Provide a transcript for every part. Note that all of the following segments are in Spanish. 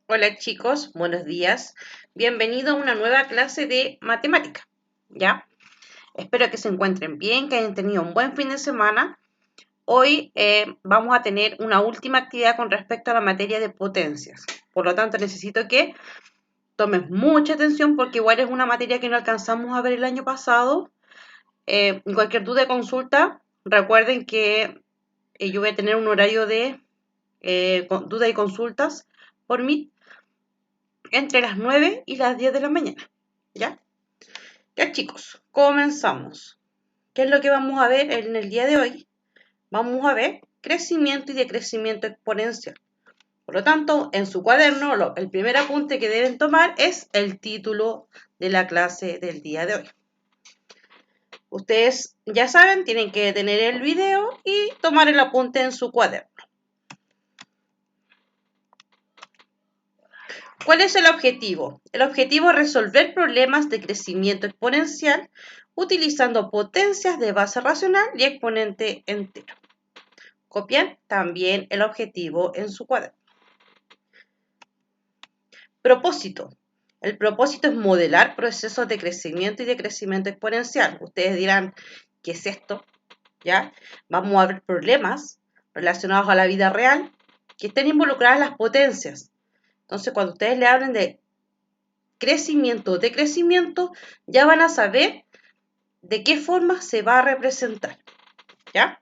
Hola chicos, buenos días. Bienvenido a una nueva clase de matemática. ¿Ya? Espero que se encuentren bien, que hayan tenido un buen fin de semana. Hoy vamos a tener una última actividad con respecto a la materia de potencias. Por lo tanto, necesito que tomen mucha atención porque igual es una materia que no alcanzamos a ver el año pasado. Cualquier duda o consulta, recuerden que yo voy a tener un horario de dudas y consultas por Meet entre las 9 y las 10 de la mañana. ¿Ya? Ya chicos, comenzamos. ¿Qué es lo que vamos a ver en el día de hoy? Vamos a ver crecimiento y decrecimiento exponencial. Por lo tanto, en su cuaderno, el primer apunte que deben tomar es el título de la clase del día de hoy. Ustedes ya saben, tienen que detener el video y tomar el apunte en su cuaderno. ¿Cuál es el objetivo? El objetivo es resolver problemas de crecimiento exponencial utilizando potencias de base racional y exponente entero. Copian también el objetivo en su cuaderno. Propósito. El propósito es modelar procesos de crecimiento y decrecimiento exponencial. Ustedes dirán, ¿qué es esto? ¿Ya? Vamos a ver problemas relacionados a la vida real que estén involucradas las potencias. Entonces, cuando ustedes le hablen de crecimiento o decrecimiento, ya van a saber de qué forma se va a representar. ¿Ya?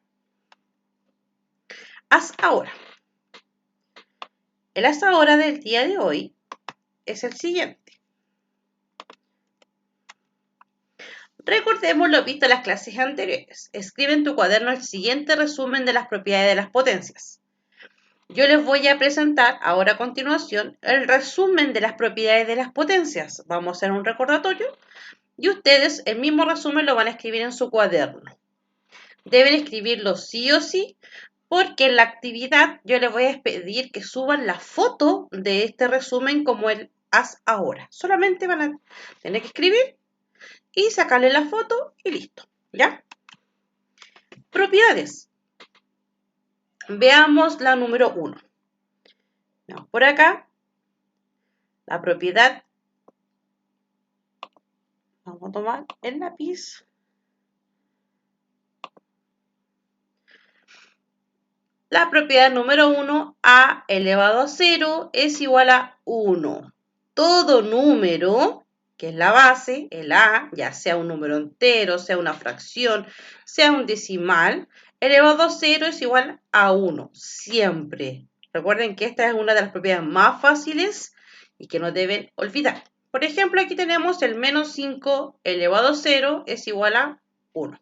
Haz ahora. El haz ahora del día de hoy es el siguiente. Recordemos lo visto en las clases anteriores. Escribe en tu cuaderno el siguiente resumen de las propiedades de las potencias. Yo les voy a presentar ahora a continuación el resumen de las propiedades de las potencias. Vamos a hacer un recordatorio y ustedes el mismo resumen lo van a escribir en su cuaderno. Deben escribirlo sí o sí porque en la actividad yo les voy a pedir que suban la foto de este resumen como el haz ahora. Solamente van a tener que escribir y sacarle la foto y listo, ¿ya? Propiedades. Veamos la número 1. Vamos por acá. La propiedad. Vamos a tomar el lápiz. La propiedad número 1, a elevado a 0 es igual a 1. Todo número, que es la base, el a, ya sea un número entero, sea una fracción, sea un decimal, elevado a 0 es igual a 1, siempre. Recuerden que esta es una de las propiedades más fáciles y que no deben olvidar. Por ejemplo, aquí tenemos el menos 5 elevado a 0 es igual a 1.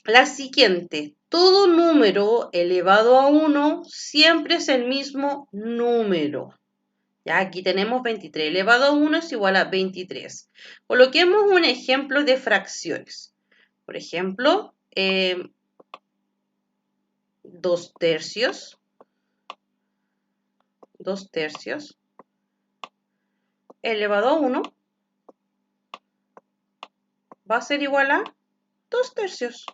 La siguiente, todo número elevado a 1 siempre es el mismo número. Ya aquí tenemos 23 elevado a 1 es igual a 23. Coloquemos un ejemplo de fracciones. Por ejemplo, 2 tercios. 2 tercios elevado a 1 va a ser igual a 2 tercios.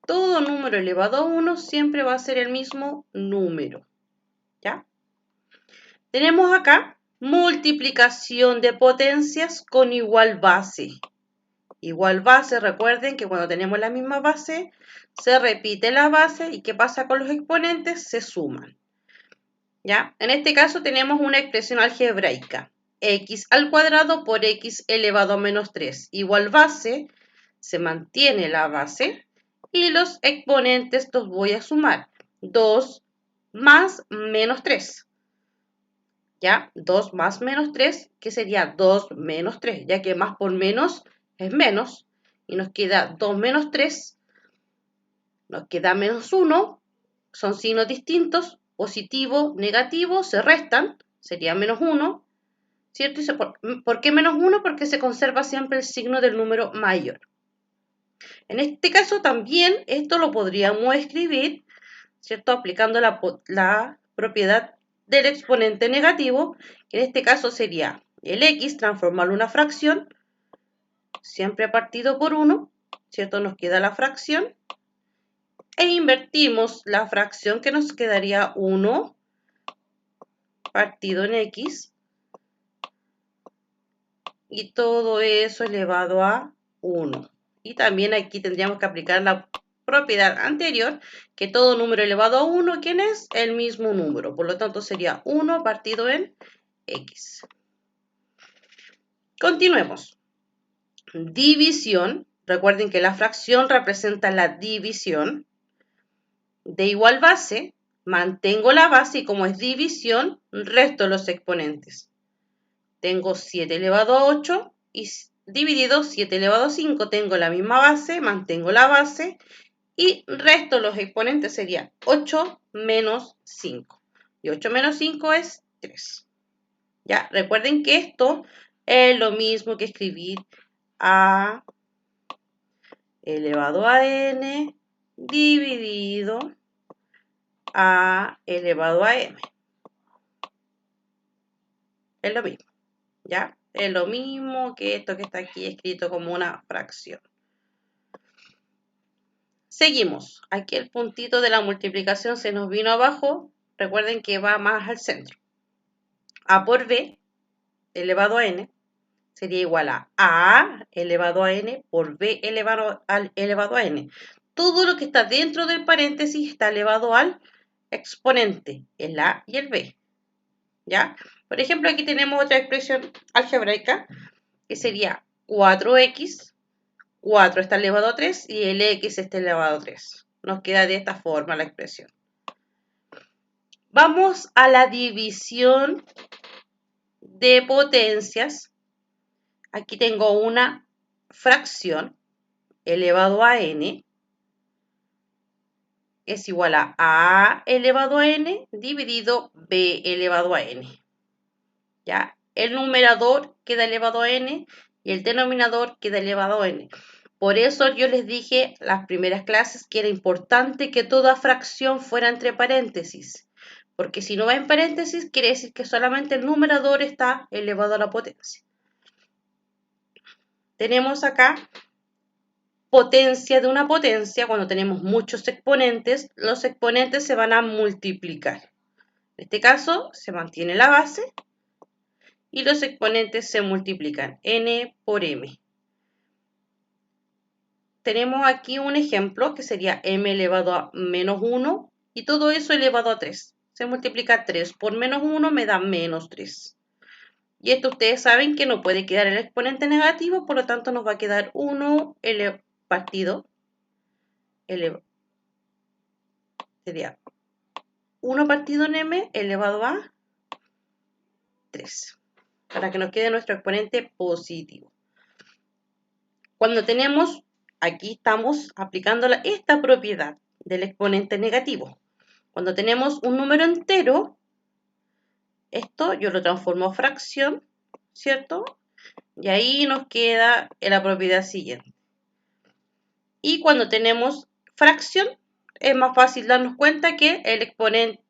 Todo número elevado a 1 siempre va a ser el mismo número. ¿Ya? Tenemos acá multiplicación de potencias con igual base. Igual base, recuerden que cuando tenemos la misma base, se repite la base y ¿qué pasa con los exponentes? Se suman. ¿Ya? En este caso tenemos una expresión algebraica. X al cuadrado por x elevado a menos 3. Igual base, se mantiene la base y los exponentes los voy a sumar. 2 más menos 3. ¿Ya? 2 más menos 3, que sería 2 menos 3, ya que más por menos es menos. Y nos queda 2 menos 3, nos queda menos 1, son signos distintos, positivo, negativo, se restan, sería menos 1, ¿cierto? ¿Por qué menos 1? Porque se conserva siempre el signo del número mayor. En este caso también esto lo podríamos escribir, ¿cierto? Aplicando la propiedad del exponente negativo, que en este caso sería el x, transformarlo en una fracción, siempre partido por 1, ¿cierto? Nos queda la fracción, e invertimos la fracción que nos quedaría 1 partido en x y todo eso elevado a 1. Y también aquí tendríamos que aplicar la propiedad anterior, que todo número elevado a 1, ¿quién es? El mismo número. Por lo tanto, sería 1 partido en x. Continuemos. División. Recuerden que la fracción representa la división. De igual base, mantengo la base y como es división, resto los exponentes. Tengo 7 elevado a 8 y dividido 7 elevado a 5. Tengo la misma base, mantengo la base y resto los exponentes sería 8 menos 5. Y 8 menos 5 es 3. Ya, recuerden que esto es lo mismo que escribir a elevado a n dividido a elevado a m. Es lo mismo, ¿ya? Es lo mismo que esto que está aquí escrito como una fracción. Seguimos. Aquí el puntito de la multiplicación se nos vino abajo. Recuerden que va más al centro. A por b elevado a n sería igual a elevado a n por b elevado a n. Todo lo que está dentro del paréntesis está elevado al exponente, el a y el b. ¿Ya? Por ejemplo, aquí tenemos otra expresión algebraica que sería 4x, 4 está elevado a 3 y el x está elevado a 3. Nos queda de esta forma la expresión. Vamos a la división de potencias. Aquí tengo una fracción elevado a n es igual a elevado a n dividido b elevado a n. ¿Ya? El numerador queda elevado a n y el denominador queda elevado a n. Por eso yo les dije en las primeras clases que era importante que toda fracción fuera entre paréntesis. Porque si no va en paréntesis, quiere decir que solamente el numerador está elevado a la potencia. Tenemos acá potencia de una potencia. Cuando tenemos muchos exponentes, los exponentes se van a multiplicar. En este caso, se mantiene la base y los exponentes se multiplican, n por m. Tenemos aquí un ejemplo que sería m elevado a menos 1 y todo eso elevado a 3. Se multiplica 3 por menos 1 me da menos 3. Y esto ustedes saben que no puede quedar el exponente negativo, por lo tanto nos va a quedar 1 partido. Sería 1 partido en m elevado a 3. Para que nos quede nuestro exponente positivo. Cuando tenemos, aquí estamos aplicando esta propiedad del exponente negativo. Cuando tenemos un número entero, esto yo lo transformo a fracción, ¿cierto? Y ahí nos queda la propiedad siguiente. Y cuando tenemos fracción, es más fácil darnos cuenta que el exponente,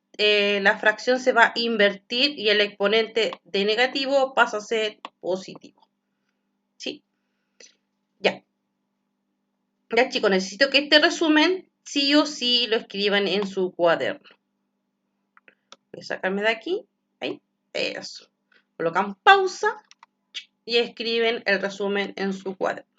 la fracción se va a invertir y el exponente de negativo pasa a ser positivo. ¿Sí? Ya. Ya chicos, necesito que este resumen sí o sí lo escriban en su cuaderno. Voy a sacarme de aquí. Ahí. Eso. Colocan pausa y escriben el resumen en su cuaderno.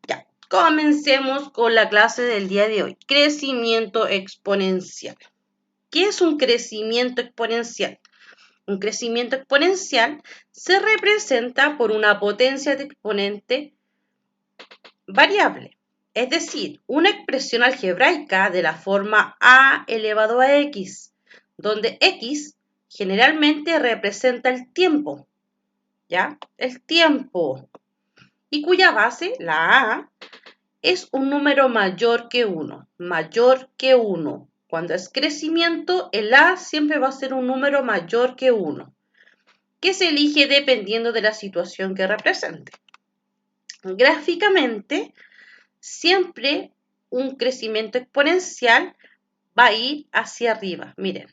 Ya. Comencemos con la clase del día de hoy. Crecimiento exponencial. ¿Qué es un crecimiento exponencial? Un crecimiento exponencial se representa por una potencia de exponente variable. Es decir, una expresión algebraica de la forma a elevado a x, donde x generalmente representa el tiempo, ¿ya? El tiempo. Y cuya base, la a, es un número mayor que 1, mayor que 1. Cuando es crecimiento, el a siempre va a ser un número mayor que 1, que se elige dependiendo de la situación que represente. Gráficamente, siempre un crecimiento exponencial va a ir hacia arriba. Miren,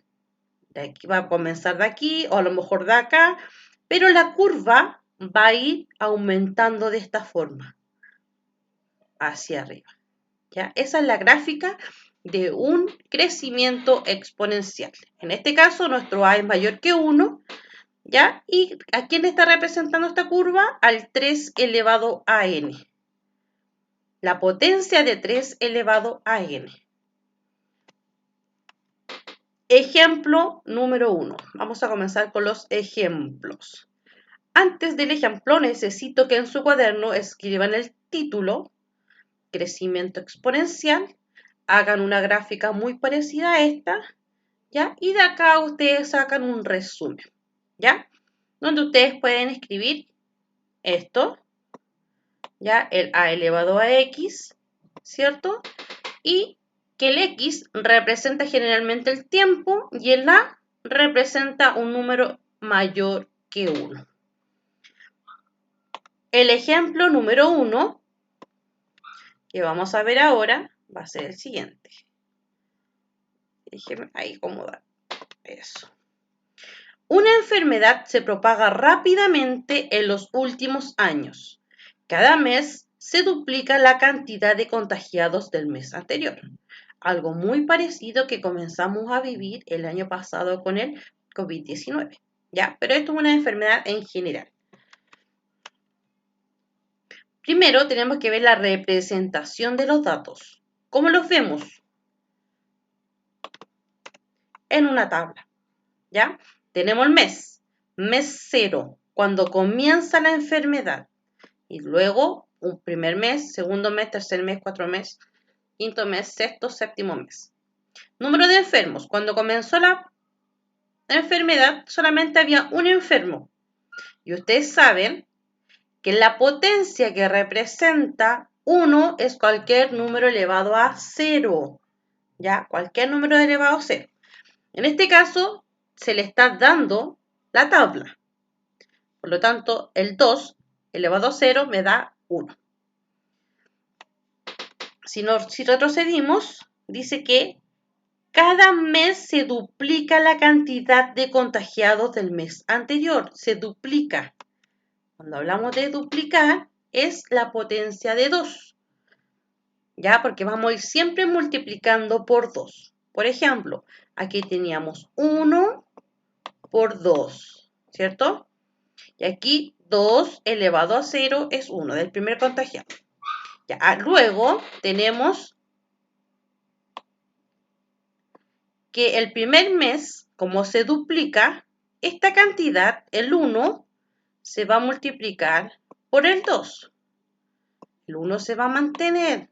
de aquí va a comenzar de aquí o a lo mejor de acá, pero la curva va a ir aumentando de esta forma. hacia arriba. ¿Ya? Esa es la gráfica de un crecimiento exponencial. En este caso, nuestro a es mayor que 1, ¿ya? ¿Y a quién está representando esta curva? Al 3 elevado a n. La potencia de 3 elevado a n. Ejemplo número 1. Vamos a comenzar con los ejemplos. Antes del ejemplo, necesito que en su cuaderno escriban el título, crecimiento exponencial, hagan una gráfica muy parecida a esta, ¿ya? Y de acá ustedes sacan un resumen, ¿ya? Donde ustedes pueden escribir esto, ¿ya? El a elevado a x, ¿cierto? Y que el x representa generalmente el tiempo y el a representa un número mayor que 1. El ejemplo número 1 que vamos a ver ahora va a ser el siguiente. Déjenme ahí acomodar eso. Una enfermedad se propaga rápidamente en los últimos años. Cada mes se duplica la cantidad de contagiados del mes anterior. Algo muy parecido que comenzamos a vivir el año pasado con el COVID-19. ¿Ya? Pero esto es una enfermedad en general. Primero tenemos que ver la representación de los datos. ¿Cómo los vemos? En una tabla. ¿Ya? Tenemos el mes 0, cuando comienza la enfermedad. Y luego un primer mes, segundo mes, tercer mes, cuarto mes, quinto mes, sexto, séptimo mes. Número de enfermos. Cuando comenzó la enfermedad solamente había un enfermo. Y ustedes saben que la potencia que representa 1 es cualquier número elevado a 0. ¿Ya? Cualquier número elevado a 0. En este caso se le está dando la tabla. Por lo tanto, el 2 elevado a 0 me da 1. Si retrocedimos, dice que cada mes se duplica la cantidad de contagiados del mes anterior. Se duplica. Cuando hablamos de duplicar, es la potencia de 2. ¿Ya? Porque vamos a ir siempre multiplicando por 2. Por ejemplo, aquí teníamos 1 por 2, ¿cierto? Y aquí 2 elevado a 0 es 1 del primer contagiado. Ya, luego tenemos que el primer mes, como se duplica, esta cantidad, el 1, se va a multiplicar por el 2. El 1 se va a mantener,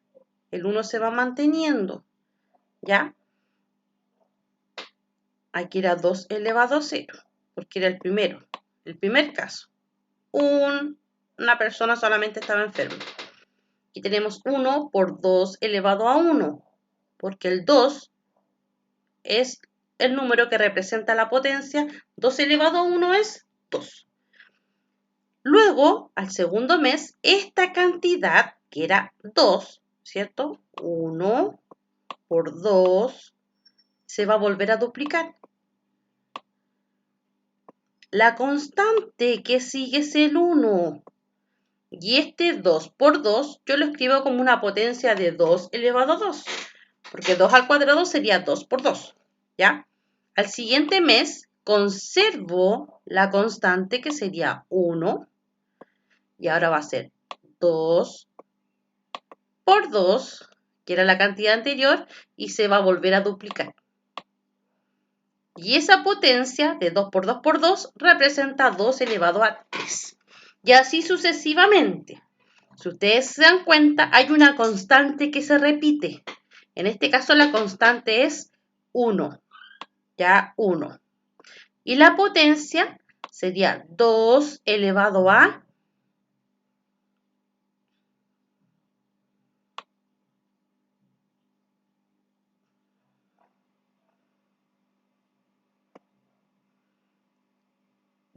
el 1 se va manteniendo, ¿ya? Aquí era 2 elevado a 0, porque era el primero, el primer caso. Una persona solamente estaba enferma. Aquí tenemos 1 por 2 elevado a 1, porque el 2 es el número que representa la potencia. 2 elevado a 1 es 2. Luego, al segundo mes, esta cantidad, que era 2, ¿cierto? 1 por 2 se va a volver a duplicar. La constante que sigue es el 1. Y este 2 por 2 yo lo escribo como una potencia de 2 elevado a 2. Porque 2 al cuadrado sería 2 por 2. ¿Ya? Al siguiente mes conservo la constante que sería 1. Y ahora va a ser 2 por 2, que era la cantidad anterior, y se va a volver a duplicar. Y esa potencia de 2 por 2 por 2 representa 2 elevado a 3. Y así sucesivamente. Si ustedes se dan cuenta, hay una constante que se repite. En este caso la constante es 1. Ya 1. Y la potencia sería 2 elevado a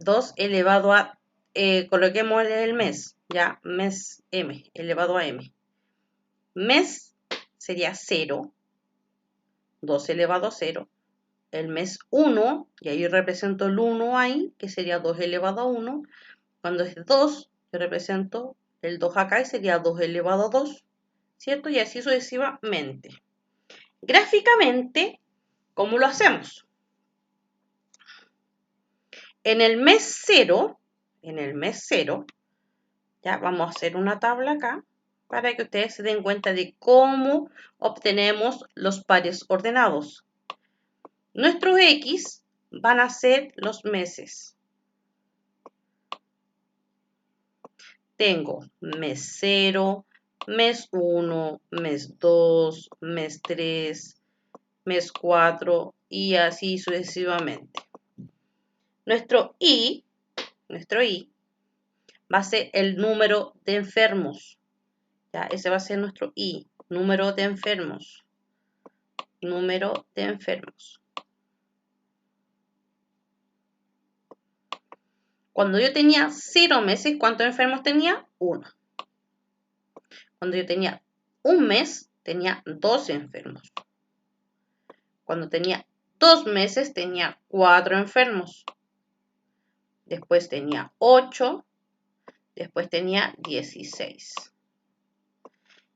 2 elevado a, coloquemos el mes, ya, mes m, elevado a m. Mes sería 0, 2 elevado a 0. El mes 1, y ahí represento el 1 ahí, que sería 2 elevado a 1. Cuando es 2, yo represento el 2 acá y sería 2 elevado a 2. ¿cierto? Y así sucesivamente. Gráficamente, ¿cómo lo hacemos? En el mes 0, ya vamos a hacer una tabla acá para que ustedes se den cuenta de cómo obtenemos los pares ordenados. Nuestros X van a ser los meses. Tengo mes 0, mes 1, mes 2, mes 3, mes 4 y así sucesivamente. Nuestro I va a ser el número de enfermos. Ya, ese va a ser nuestro I, número de enfermos. Número de enfermos. Cuando yo tenía 0 meses, ¿cuántos enfermos tenía? 1. Cuando yo tenía un mes, tenía 12 enfermos. Cuando tenía 2 meses, tenía 4 enfermos. Después tenía 8. Después tenía 16.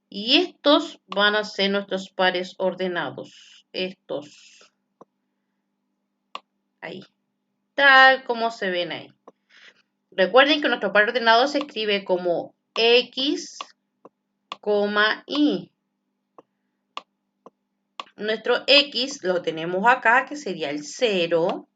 Y estos van a ser nuestros pares ordenados. Estos. Ahí. Tal como se ven ahí. Recuerden que nuestro par ordenado se escribe como X, Y. Nuestro X lo tenemos acá, que sería el 0.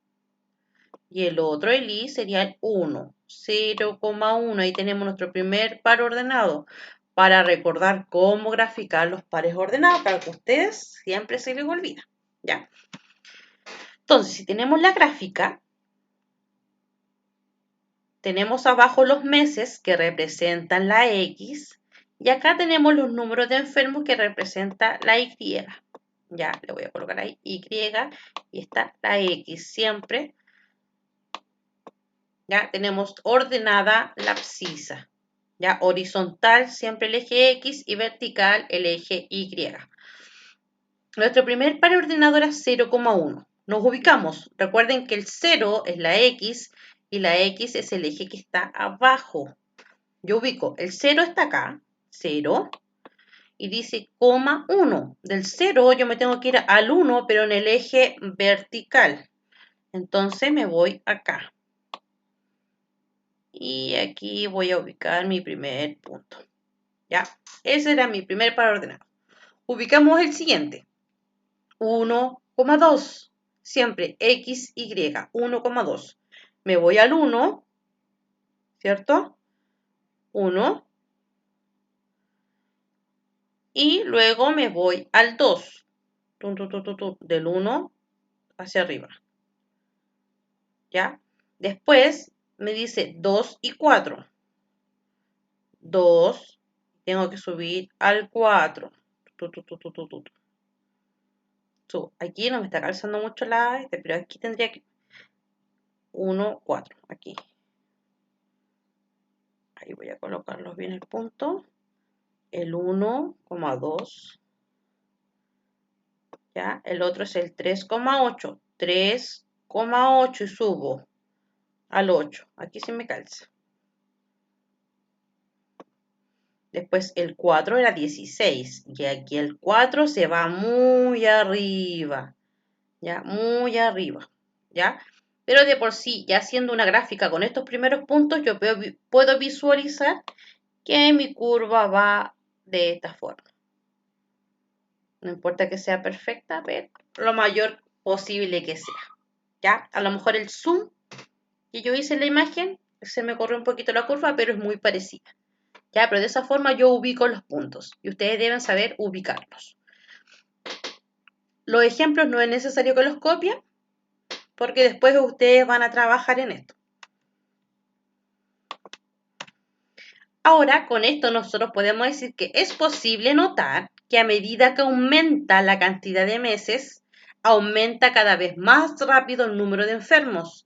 Y el otro, el Y, sería el 1. 0,1. Ahí tenemos nuestro primer par ordenado. Para recordar cómo graficar los pares ordenados, para que a ustedes siempre se les olvida. ¿Ya? Entonces, si tenemos la gráfica, tenemos abajo los meses que representan la X. Y acá tenemos los números de enfermos que representan la Y. Ya, le voy a colocar ahí Y y está la X siempre. Ya tenemos ordenada la abscisa. Ya, horizontal siempre el eje X y vertical el eje Y. Nuestro primer par ordenado era 0,1. Nos ubicamos. Recuerden que el 0 es la X y la X es el eje que está abajo. Yo ubico, el 0 está acá, 0, y dice coma 1. Del 0 yo me tengo que ir al 1, pero en el eje vertical. Entonces me voy acá. Y aquí voy a ubicar mi primer punto. ¿Ya? Ese era mi primer par ordenado. Ubicamos el siguiente. 1,2. Siempre X, Y. 1,2. Me voy al 1, ¿cierto? 1. Y luego me voy al 2. Del 1 hacia arriba. ¿Ya? Después me dice 2 y 4. 2. Tengo que subir al 4. Aquí no me está calzando mucho la pero aquí tendría que 1, 4. Aquí. Ahí voy a colocarlos bien el punto. El 1,2. ¿Ya? El otro es el 3,8. 3,8 y subo al 8. Aquí sí me calza. Después el 4 era 16. Y aquí el 4 se va muy arriba. ¿Ya? Muy arriba. ¿Ya? Pero de por sí, ya haciendo una gráfica con estos primeros puntos, yo puedo visualizar que mi curva va de esta forma. No importa que sea perfecta, pero lo mayor posible que sea. ¿Ya? A lo mejor el zoom que yo hice en la imagen, se me corrió un poquito la curva, pero es muy parecida. ¿Ya? Pero de esa forma yo ubico los puntos y ustedes deben saber ubicarlos. Los ejemplos no es necesario que los copien porque después ustedes van a trabajar en esto. Ahora, con esto nosotros podemos decir que es posible notar que a medida que aumenta la cantidad de meses, aumenta cada vez más rápido el número de enfermos.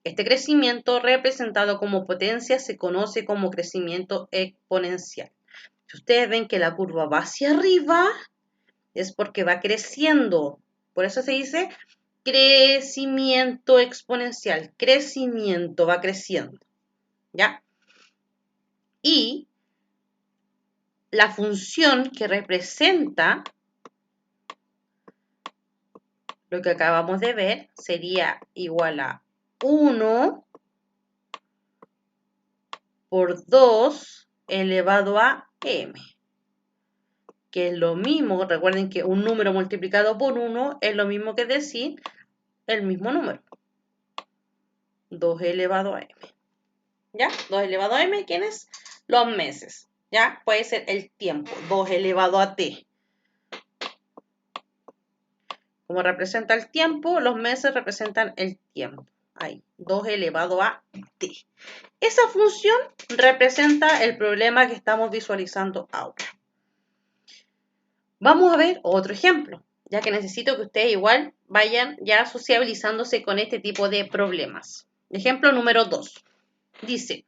Este crecimiento, representado como potencia, se conoce como crecimiento exponencial. Si ustedes ven que la curva va hacia arriba, es porque va creciendo. Por eso se dice crecimiento exponencial. Crecimiento, va creciendo. ¿Ya? Y la función que representa lo que acabamos de ver sería igual a 1 por 2 elevado a m, que es lo mismo, recuerden que un número multiplicado por 1 es lo mismo que decir el mismo número, 2 elevado a m. ¿Ya? 2 elevado a m, ¿quién es? Los meses. ¿Ya? Puede ser el tiempo, 2 elevado a t. Como representa el tiempo, los meses representan el tiempo. Ahí, 2 elevado a t. Esa función representa el problema que estamos visualizando ahora. Vamos a ver otro ejemplo, ya que necesito que ustedes igual vayan ya sociabilizándose con este tipo de problemas. Ejemplo número 2. Dice,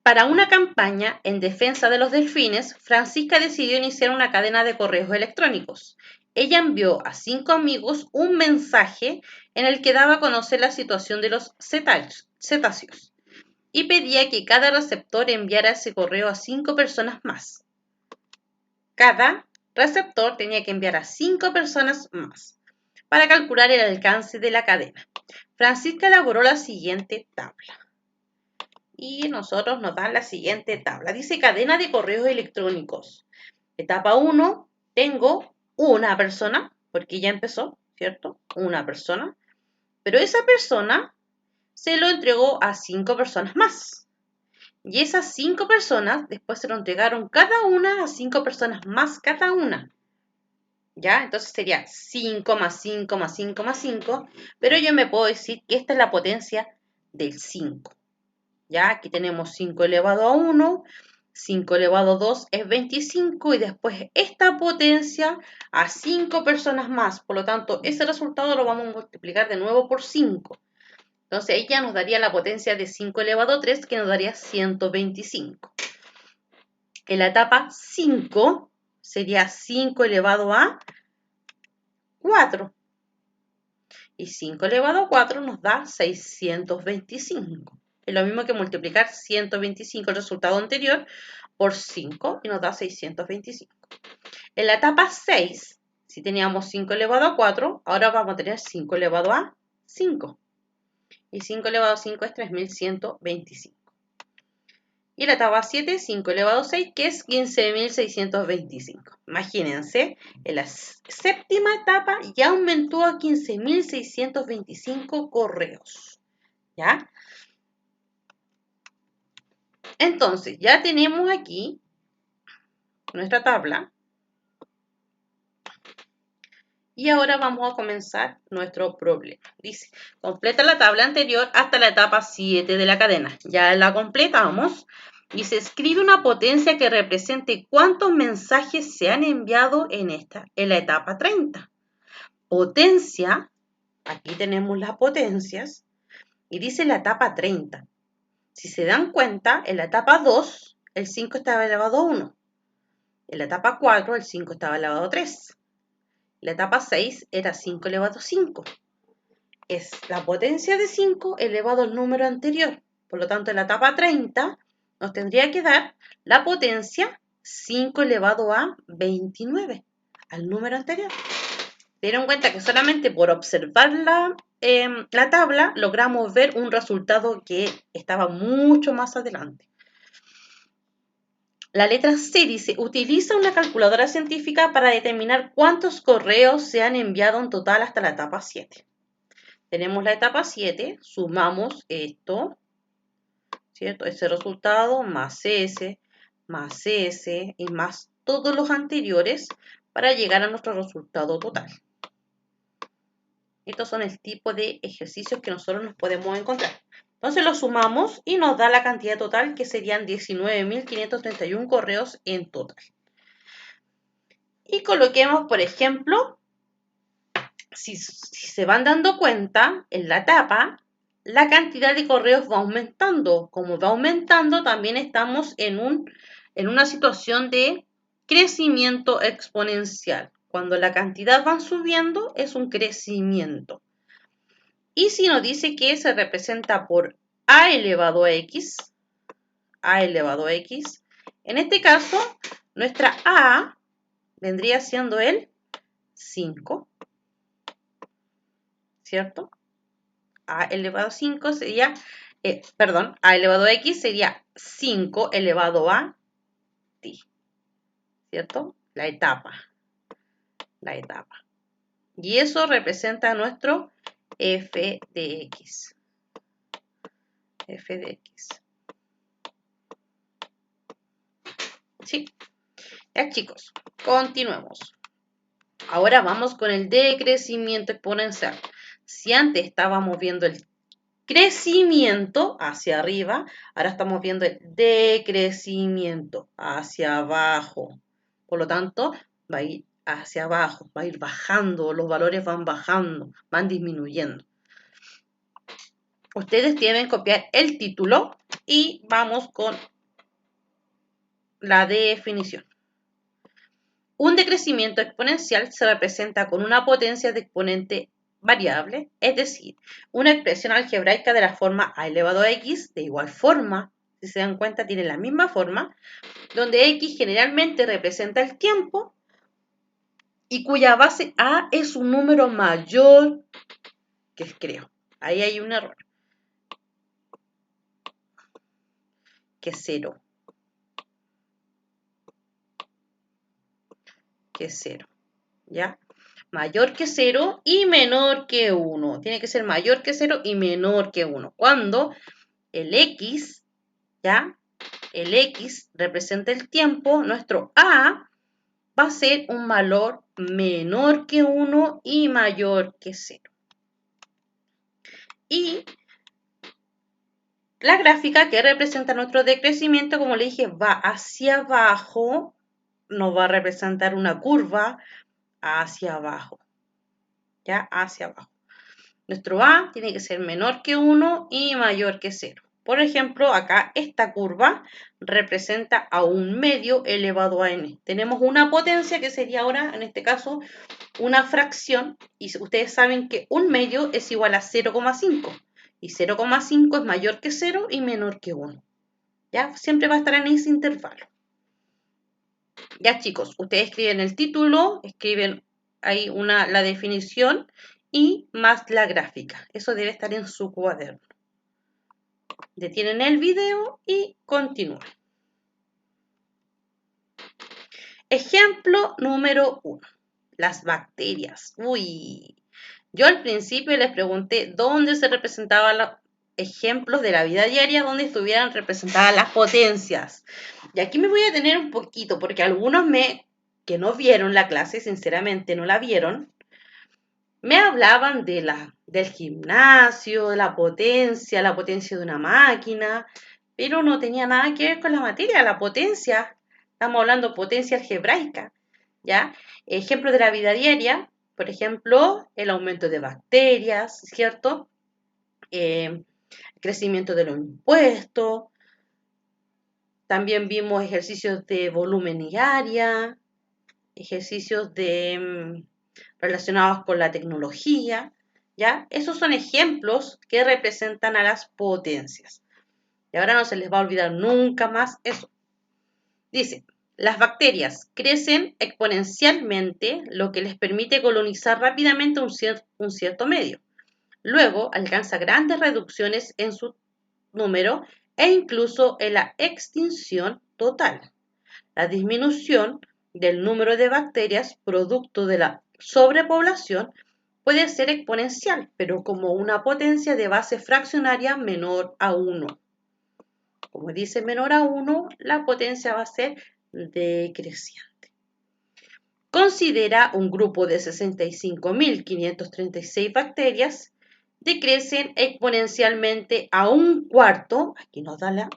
para una campaña en defensa de los delfines, Francisca decidió iniciar una cadena de correos electrónicos. Ella envió a 5 amigos un mensaje en el que daba a conocer la situación de los cetáceos y pedía que cada receptor enviara ese correo a 5 personas más. Cada receptor tenía que enviar a 5 personas más para calcular el alcance de la cadena. Francisca elaboró la siguiente tabla. Y nosotros nos dan la siguiente tabla. Dice cadena de correos electrónicos. Etapa 1, tengo una persona, porque ya empezó, ¿cierto? Una persona. Pero esa persona se lo entregó a 5 personas más. Y esas 5 personas después se lo entregaron cada una a 5 personas más cada una. ¿Ya? Entonces sería 5 más 5 más 5 más 5. Pero yo me puedo decir que esta es la potencia del 5. ¿Ya? Aquí tenemos 5 elevado a 1, 5 elevado a 2 es 25 y después esta potencia a 5 personas más. Por lo tanto, ese resultado lo vamos a multiplicar de nuevo por 5. Entonces, ahí ya nos daría la potencia de 5 elevado a 3, que nos daría 125. En la etapa 5 sería 5 elevado a 4. Y 5 elevado a 4 nos da 625. Es lo mismo que multiplicar 125, el resultado anterior, por 5 y nos da 625. En la etapa 6, si teníamos 5 elevado a 4, ahora vamos a tener 5 elevado a 5. Y 5 elevado a 5 es 3125. Y la etapa 7, 5 elevado a 6, que es 15.625. Imagínense, en la séptima etapa ya aumentó a 15.625 correos. ¿Ya? Entonces, ya tenemos aquí nuestra tabla. Y ahora vamos a comenzar nuestro problema. Dice, completa la tabla anterior hasta la etapa 7 de la cadena. Ya la completamos. Dice, escribe una potencia que represente cuántos mensajes se han enviado en la etapa 30. Potencia, aquí tenemos las potencias, y dice la etapa 30. Si se dan cuenta, en la etapa 2, el 5 estaba elevado a 1. En la etapa 4, el 5 estaba elevado a 3. La etapa 6 era 5 elevado a 5. Es la potencia de 5 elevado al número anterior. Por lo tanto, en la etapa 30 nos tendría que dar la potencia 5 elevado a 29, al número anterior. Ten en cuenta que solamente por observar la tabla logramos ver un resultado que estaba mucho más adelante. La letra C dice, utiliza una calculadora científica para determinar cuántos correos se han enviado en total hasta la etapa 7. Tenemos la etapa 7, sumamos esto, ¿cierto? Ese resultado más ese y más todos los anteriores para llegar a nuestro resultado total. Estos son el tipo de ejercicios que nosotros nos podemos encontrar. Entonces lo sumamos y nos da la cantidad total, que serían 19.531 correos en total. Y coloquemos, por ejemplo, si se van dando cuenta, en la etapa, la cantidad de correos va aumentando. Como va aumentando, también estamos en una situación de crecimiento exponencial. Cuando la cantidad va subiendo, es un crecimiento. Y si nos dice que se representa por a elevado a x, a elevado a x. En este caso, nuestra a vendría siendo el 5, ¿cierto? A elevado a 5 sería, a elevado a x sería 5 elevado a t, ¿cierto? La etapa. Y eso representa nuestro f de x. ¿Sí? Ya, chicos, continuemos. Ahora vamos con el decrecimiento exponencial. Si antes estábamos viendo el crecimiento hacia arriba, ahora estamos viendo el decrecimiento hacia abajo. Por lo tanto, va a ir hacia abajo, va a ir bajando, los valores van bajando, van disminuyendo. Ustedes deben copiar el título y vamos con la definición. Un decrecimiento exponencial se representa con una potencia de exponente variable, es decir, una expresión algebraica de la forma a elevado a x, de igual forma, si se dan cuenta, tiene la misma forma, donde x generalmente representa el tiempo y cuya base a es un número mayor que creo. Ahí hay un error. Que 0. Que 0. ¿Ya? Mayor que 0 y menor que 1. Tiene que ser mayor que 0 y menor que 1. Cuando el x, ¿ya? El x representa el tiempo, nuestro a va a ser un valor menor que 1 y mayor que 0. Y la gráfica que representa nuestro decrecimiento, como le dije, va hacia abajo, nos va a representar una curva hacia abajo, ¿ya? Hacia abajo. Nuestro a tiene que ser menor que 1 y mayor que 0. Por ejemplo, acá esta curva representa a un medio elevado a n. Tenemos una potencia que sería ahora, en este caso, una fracción. Y ustedes saben que un medio es igual a 0,5. Y 0,5 es mayor que 0 y menor que 1. ¿Ya? Siempre va a estar en ese intervalo. Ya, chicos, ustedes escriben el título, escriben ahí la definición y más la gráfica. Eso debe estar en su cuaderno. Detienen el video y continúan. Ejemplo número 1. Las bacterias. Yo al principio les pregunté dónde se representaban los ejemplos de la vida diaria, donde estuvieran representadas las potencias. Y aquí me voy a detener un poquito, porque algunos que no vieron la clase, sinceramente no la vieron, me hablaban del gimnasio, de la potencia de una máquina, pero no tenía nada que ver con la materia, la potencia. Estamos hablando de potencia algebraica, ¿ya? Ejemplo de la vida diaria, por ejemplo, el aumento de bacterias, ¿cierto? Crecimiento de los impuestos. También vimos ejercicios de volumen y área, ejercicios relacionados con la tecnología, ¿ya? Esos son ejemplos que representan a las potencias. Y ahora no se les va a olvidar nunca más eso. Dice, las bacterias crecen exponencialmente, lo que les permite colonizar rápidamente un cierto medio. Luego alcanza grandes reducciones en su número e incluso en la extinción total. La disminución del número de bacterias producto de la sobrepoblación puede ser exponencial, pero como una potencia de base fraccionaria menor a 1. Como dice menor a 1, la potencia va a ser decreciente. Considera un grupo de 65.536 bacterias, decrecen exponencialmente a un cuarto, aquí nos da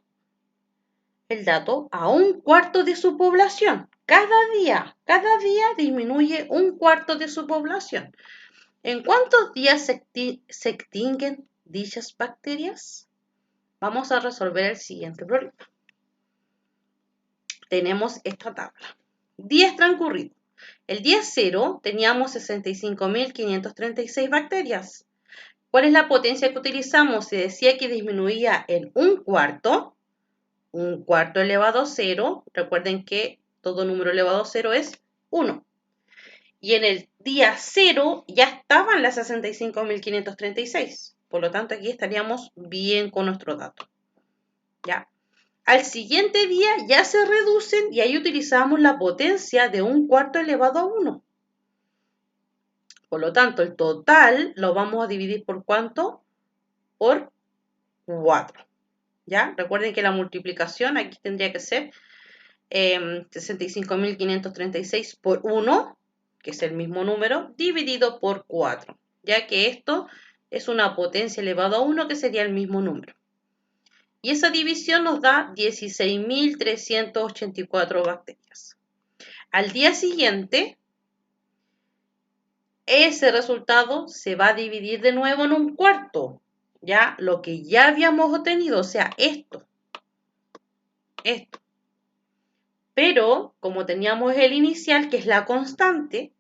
el dato, a un cuarto de su población. Cada día disminuye un cuarto de su población. ¿En cuántos días se extinguen dichas bacterias? Vamos a resolver el siguiente problema. Tenemos esta tabla. Días transcurridos. El día 0 teníamos 65.536 bacterias. ¿Cuál es la potencia que utilizamos? Se decía que disminuía en un cuarto. un cuarto elevado a 0. Recuerden que todo número elevado a 0 es 1. Y en el día 0 ya estaban las 65.536. Por lo tanto, aquí estaríamos bien con nuestro dato. ¿Ya? Al siguiente día ya se reducen y ahí utilizamos la potencia de un cuarto elevado a 1. Por lo tanto, el total lo vamos a dividir por ¿cuánto? Por 4. ¿Ya? Recuerden que la multiplicación aquí tendría que ser 65.536 por 1, que es el mismo número, dividido por 4, ya que esto es una potencia elevada a 1, que sería el mismo número. Y esa división nos da 16.384 bacterias. Al día siguiente, ese resultado se va a dividir de nuevo en un cuarto, ya lo que ya habíamos obtenido, o sea, esto. Pero, como teníamos el inicial, que es la constante,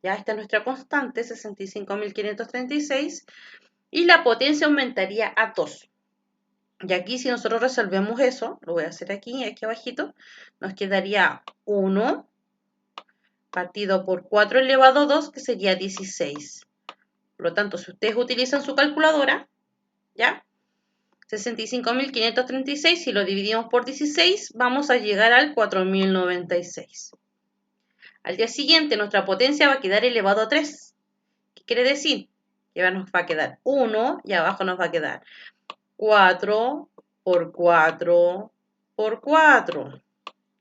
ya esta es nuestra constante, 65.536, y la potencia aumentaría a 2. Y aquí, si nosotros resolvemos eso, lo voy a hacer aquí abajito, nos quedaría 1 partido por 4 elevado a 2, que sería 16. Por lo tanto, si ustedes utilizan su calculadora, ¿ya? 65.536, si lo dividimos por 16, vamos a llegar al 4.096. Al día siguiente, nuestra potencia va a quedar elevado a 3. ¿Qué quiere decir? Que nos va a quedar 1 y abajo nos va a quedar 4 por 4 por 4,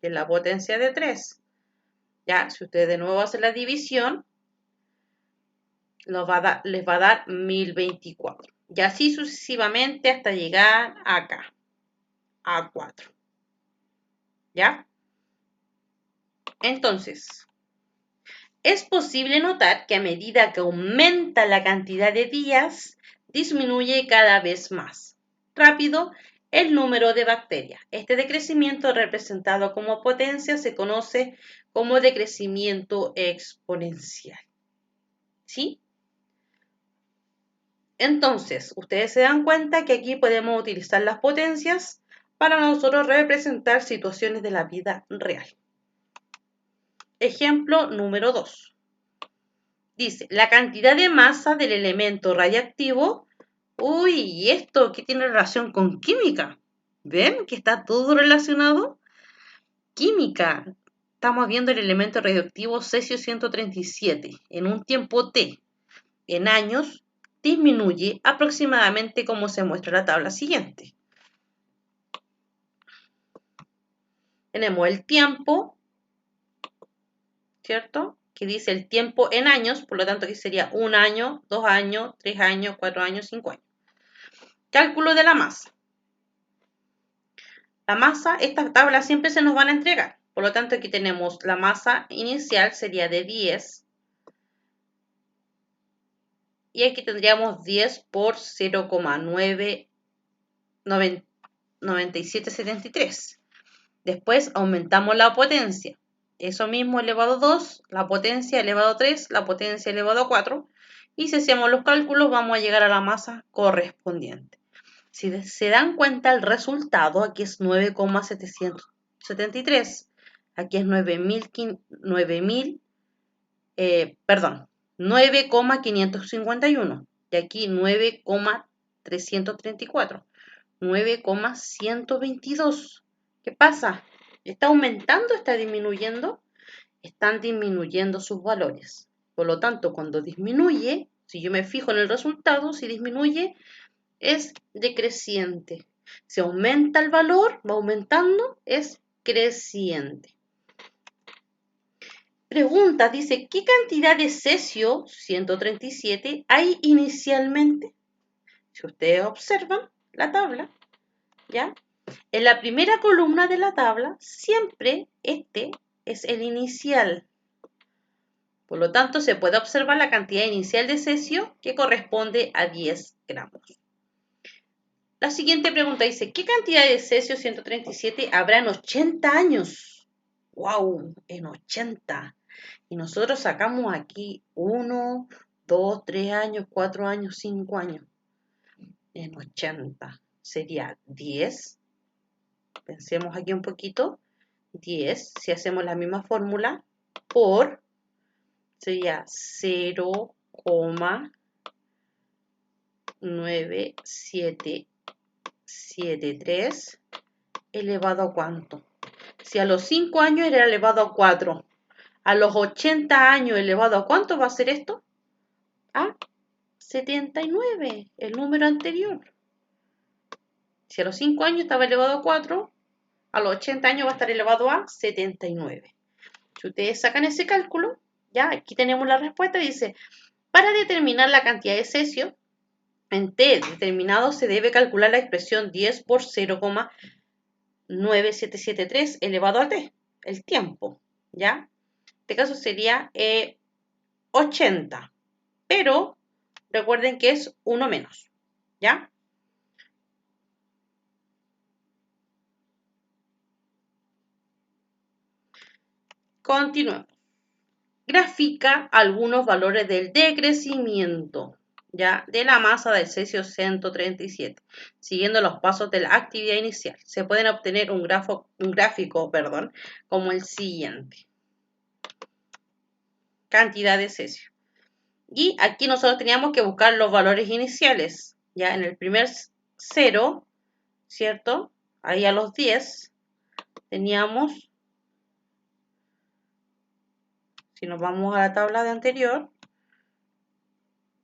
que es la potencia de 3. Ya, si ustedes de nuevo hacen la división, les va a dar 1024. Y así sucesivamente hasta llegar acá, a 4. ¿Ya? Entonces, es posible notar que a medida que aumenta la cantidad de días, disminuye cada vez más rápido el número de bacterias. Este decrecimiento, representado como potencia, se conoce como decrecimiento exponencial. ¿Sí? Entonces, ustedes se dan cuenta que aquí podemos utilizar las potencias para nosotros representar situaciones de la vida real. Ejemplo número 2. Dice, la cantidad de masa del elemento radiactivo. Uy, ¿y esto qué tiene relación con química? ¿Ven que está todo relacionado? Química. Estamos viendo el elemento radioactivo cesio-137 en un tiempo t. En años, disminuye aproximadamente como se muestra en la tabla siguiente. Tenemos el tiempo, ¿cierto? Que dice el tiempo en años, por lo tanto aquí sería 1 año, 2 años, 3 años, 4 años, 5 años. Cálculo de la masa. La masa, estas tablas siempre se nos van a entregar. Por lo tanto, aquí tenemos la masa inicial, sería de 10. Y aquí tendríamos 10 por 0,99773. Después aumentamos la potencia. Eso mismo elevado a 2, la potencia elevado a 3, la potencia elevado a 4. Y si hacemos los cálculos, vamos a llegar a la masa correspondiente. Si se dan cuenta, el resultado aquí es 9,773. Aquí es 9,551. Y aquí 9,334. 9,122. ¿Qué pasa? ¿Está aumentando o está disminuyendo? Están disminuyendo sus valores. Por lo tanto, cuando disminuye, si yo me fijo en el resultado, si disminuye, es decreciente. Si aumenta el valor, va aumentando, es creciente. Pregunta, dice, ¿qué cantidad de cesio 137 hay inicialmente? Si ustedes observan la tabla, ¿ya? En la primera columna de la tabla, siempre este es el inicial. Por lo tanto, se puede observar la cantidad inicial de cesio, que corresponde a 10 gramos. La siguiente pregunta dice, ¿qué cantidad de cesio 137 habrá en 80 años? ¡Wow! En 80. Y nosotros sacamos aquí 1, 2, 3 años, 4 años, 5 años. En 80 sería 10 Pensemos aquí un poquito. 10, si hacemos la misma fórmula, por, sería 0,9773 elevado a ¿cuánto? Si a los 5 años era elevado a 4, a los 80 años elevado a ¿cuánto va a ser esto? A 79, el número anterior. Si a los 5 años estaba elevado a 4, a los 80 años va a estar elevado a 79. Si ustedes sacan ese cálculo, ya aquí tenemos la respuesta, dice, para determinar la cantidad de cesio, en t determinado se debe calcular la expresión 10 por 0,9773 elevado a t, el tiempo, ¿ya? En este caso sería 80, pero recuerden que es 1 menos, ¿ya? Continuemos. Grafica algunos valores del decrecimiento, ¿ya? De la masa del cesio 137, siguiendo los pasos de la actividad inicial. Se pueden obtener un gráfico, como el siguiente. Cantidad de cesio. Y aquí nosotros teníamos que buscar los valores iniciales. Ya en el primer 0, ¿cierto? Ahí a los 10 teníamos, si nos vamos a la tabla de anterior,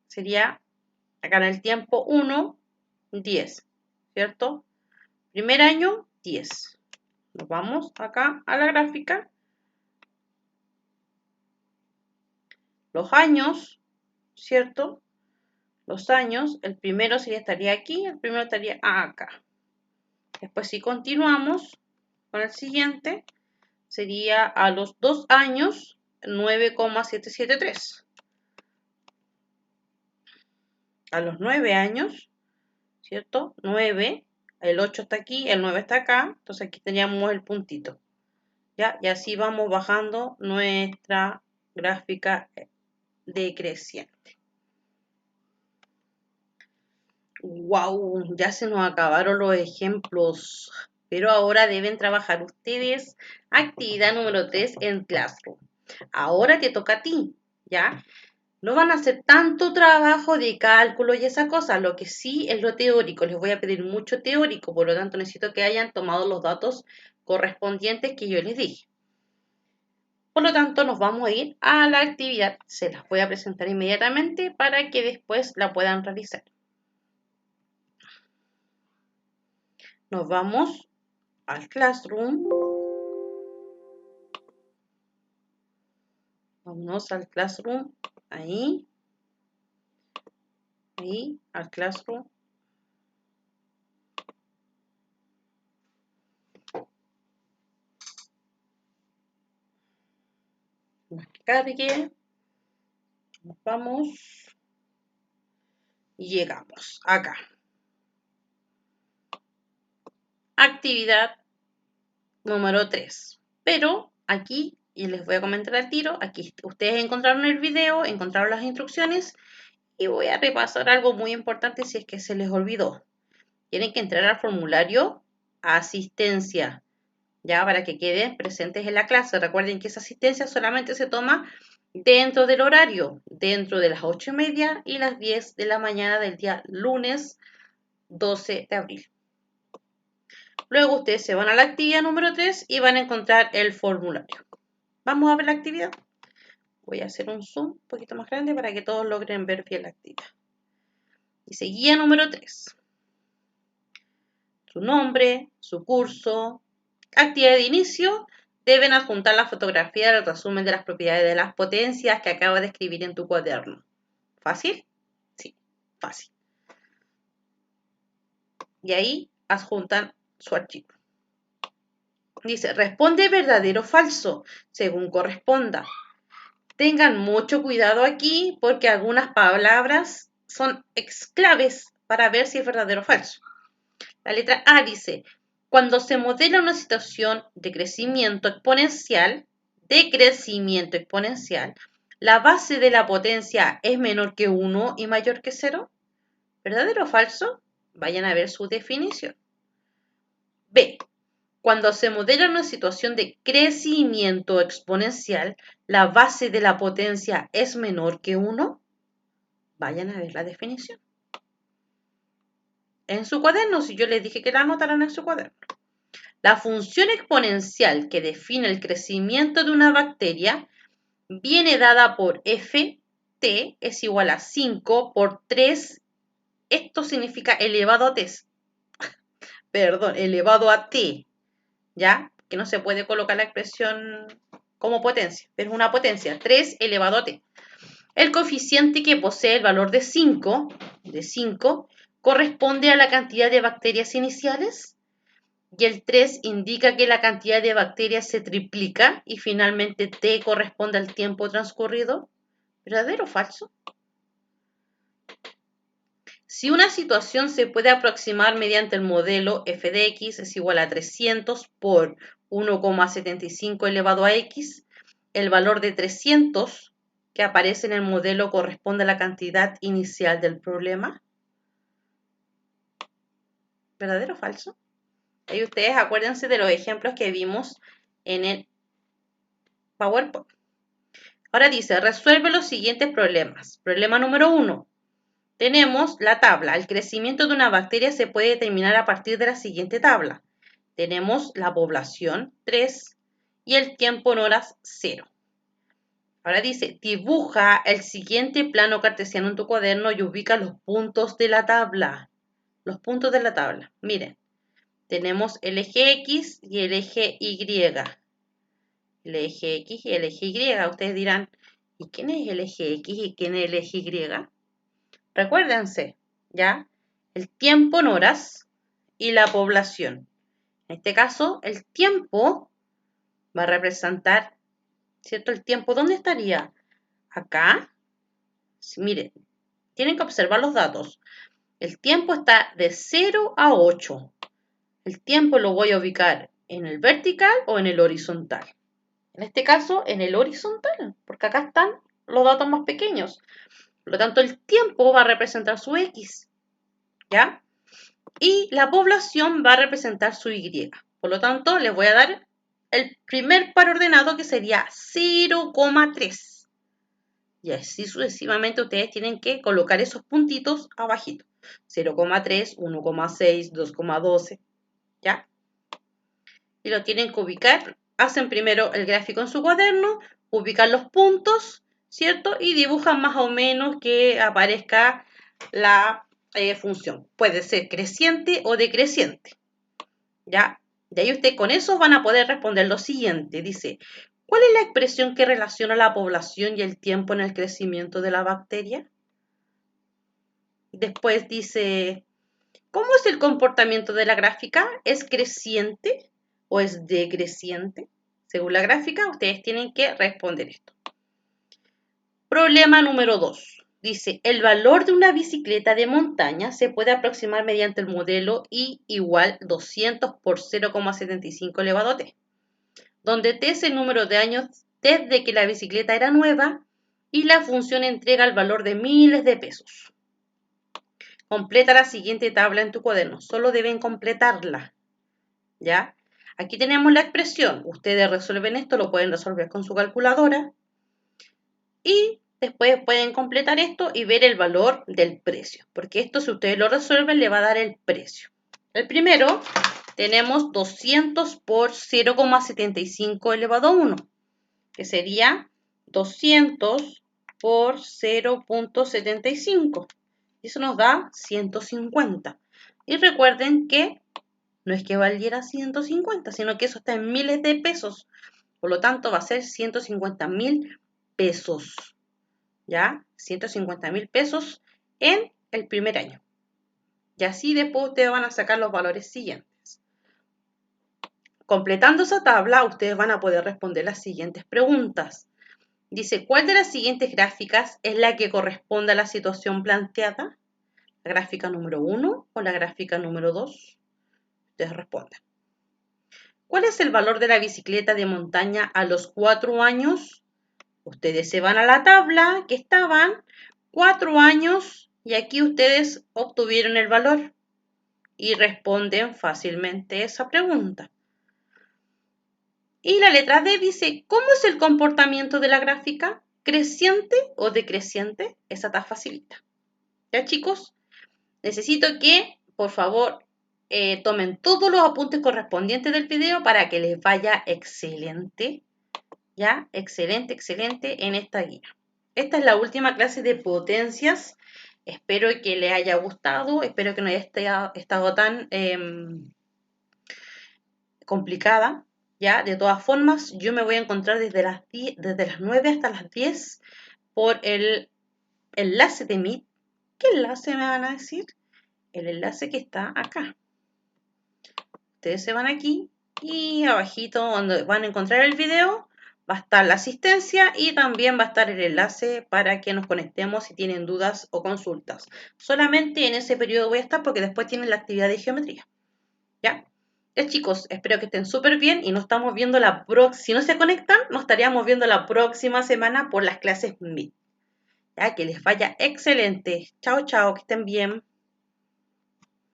sería acá en el tiempo 1, 10, ¿cierto? Primer año, 10. Nos vamos acá a la gráfica. Los años, ¿cierto? Los años, el primero estaría aquí, el primero estaría acá. Después si continuamos con el siguiente, sería a los 2 años, 9,773. A los 9 años, ¿cierto? 9, el 8 está aquí, el 9 está acá, entonces aquí teníamos el puntito. ¿Ya? Y así vamos bajando nuestra gráfica decreciente. ¡Wow! Ya se nos acabaron los ejemplos, pero ahora deben trabajar ustedes actividad número 3 en Classroom. Ahora te toca a ti, ¿ya? No van a hacer tanto trabajo de cálculo y esa cosa, lo que sí es lo teórico. Les voy a pedir mucho teórico, por lo tanto necesito que hayan tomado los datos correspondientes que yo les dije. Por lo tanto, nos vamos a ir a la actividad. Se las voy a presentar inmediatamente para que después la puedan realizar. Nos vamos al Classroom. Vámonos al Classroom. Ahí. Ahí, al Classroom. Que cargue. Nos vamos. Y llegamos acá. Actividad número 3. Pero aquí, y les voy a comentar al tiro, aquí ustedes encontraron el video, encontraron las instrucciones y voy a repasar algo muy importante si es que se les olvidó. Tienen que entrar al formulario asistencia, ya para que queden presentes en la clase. Recuerden que esa asistencia solamente se toma dentro del horario, dentro de las 8:30 y las 10 de la mañana del día lunes 12 de abril. Luego ustedes se van a la actividad número 3 y van a encontrar el formulario. Vamos a ver la actividad. Voy a hacer un zoom un poquito más grande para que todos logren ver bien la actividad. Dice guía número 3. Su nombre, su curso, actividad de inicio. Deben adjuntar la fotografía del resumen de las propiedades de las potencias que acabas de escribir en tu cuaderno. ¿Fácil? Sí, fácil. Y ahí adjuntan su archivo. Dice, responde verdadero o falso, según corresponda. Tengan mucho cuidado aquí porque algunas palabras son exclaves para ver si es verdadero o falso. La letra A dice, cuando se modela una situación de crecimiento exponencial, la base de la potencia es menor que 1 y mayor que 0. ¿Verdadero o falso? Vayan a ver su definición. B. Cuando se modela una situación de crecimiento exponencial, la base de la potencia es menor que 1. Vayan a ver la definición. En su cuaderno, si yo les dije que la anotaran en su cuaderno. La función exponencial que define el crecimiento de una bacteria viene dada por ft es igual a 5 por 3. Esto significa elevado a t. Perdón, elevado a t. ¿Ya? Que no se puede colocar la expresión como potencia, pero es una potencia, 3 elevado a t. El coeficiente que posee el valor de 5 corresponde a la cantidad de bacterias iniciales y el 3 indica que la cantidad de bacterias se triplica y finalmente t corresponde al tiempo transcurrido. ¿Verdadero o falso? Si una situación se puede aproximar mediante el modelo f de x es igual a 300 por 1,75 elevado a x, el valor de 300 que aparece en el modelo corresponde a la cantidad inicial del problema. ¿Verdadero o falso? Ahí ustedes acuérdense de los ejemplos que vimos en el PowerPoint. Ahora dice, resuelve los siguientes problemas. Problema número 1. Tenemos la tabla. El crecimiento de una bacteria se puede determinar a partir de la siguiente tabla. Tenemos la población 3 y el tiempo en horas 0. Ahora dice, dibuja el siguiente plano cartesiano en tu cuaderno y ubica los puntos de la tabla. Los puntos de la tabla. Miren, tenemos el eje X y el eje Y. El eje X y el eje Y. Ustedes dirán, ¿y quién es el eje X y quién es el eje Y? Recuérdense, ¿ya? El tiempo en horas y la población. En este caso, el tiempo va a representar, ¿cierto? El tiempo, ¿dónde estaría? Acá. Sí, miren, tienen que observar los datos. El tiempo está de 0 a 8. El tiempo lo voy a ubicar en el vertical o en el horizontal. En este caso, en el horizontal, porque acá están los datos más pequeños. Por lo tanto, el tiempo va a representar su X, ¿ya? Y la población va a representar su Y. Por lo tanto, les voy a dar el primer par ordenado que sería 0,3. Y así sucesivamente ustedes tienen que colocar esos puntitos abajito. 0,3, 1,6, 2,12, ¿ya? Y lo tienen que ubicar. Hacen primero el gráfico en su cuaderno, ubican los puntos, ¿cierto? Y dibujan más o menos que aparezca la función. Puede ser creciente o decreciente, ¿ya? De ahí usted con eso van a poder responder lo siguiente. Dice, ¿cuál es la expresión que relaciona la población y el tiempo en el crecimiento de la bacteria? Después dice, ¿cómo es el comportamiento de la gráfica? ¿Es creciente o es decreciente? Según la gráfica, ustedes tienen que responder esto. Problema número 2. Dice, el valor de una bicicleta de montaña se puede aproximar mediante el modelo I igual 200 por 0,75 elevado a t, donde t es el número de años desde que la bicicleta era nueva y la función entrega el valor de miles de pesos. Completa la siguiente tabla en tu cuaderno. Solo deben completarla, ¿ya? Aquí tenemos la expresión. Ustedes resuelven esto, lo pueden resolver con su calculadora. Y después pueden completar esto y ver el valor del precio. Porque esto, si ustedes lo resuelven, le va a dar el precio. El primero, tenemos 200 por 0,75 elevado a 1. Que sería 200 por 0,75. Eso nos da 150. Y recuerden que no es que valiera 150, sino que eso está en miles de pesos. Por lo tanto, va a ser 150.000 pesos. ¿Ya? 150.000 pesos en el primer año. Y así después ustedes van a sacar los valores siguientes. Completando esa tabla, ustedes van a poder responder las siguientes preguntas. Dice, ¿cuál de las siguientes gráficas es la que corresponde a la situación planteada? ¿La gráfica número 1 o la gráfica número 2? Ustedes responden. ¿Cuál es el valor de la bicicleta de montaña a los 4 años? Ustedes se van a la tabla que estaban, 4 años, y aquí ustedes obtuvieron el valor y responden fácilmente esa pregunta. Y la letra D dice, ¿cómo es el comportamiento de la gráfica? ¿Creciente o decreciente? Esa está facilita. ¿Ya, chicos? Necesito que, por favor, tomen todos los apuntes correspondientes del video para que les vaya excelente. ¿Ya? Excelente, excelente en esta guía. Esta es la última clase de potencias. Espero que les haya gustado. Espero que no haya estado tan complicada. ¿Ya? De todas formas, yo me voy a encontrar desde las 9 hasta las 10 por el enlace de Meet. ¿Qué enlace me van a decir? El enlace que está acá. Ustedes se van aquí y abajito donde van a encontrar el video va a estar la asistencia y también va a estar el enlace para que nos conectemos si tienen dudas o consultas. Solamente en ese periodo voy a estar porque después tienen la actividad de geometría. ¿Ya? Ya, chicos, espero que estén súper bien y nos estamos viendo la próxima. Si no se conectan, nos estaríamos viendo la próxima semana por las clases Meet. Ya, que les vaya excelente. Chao, chao, que estén bien.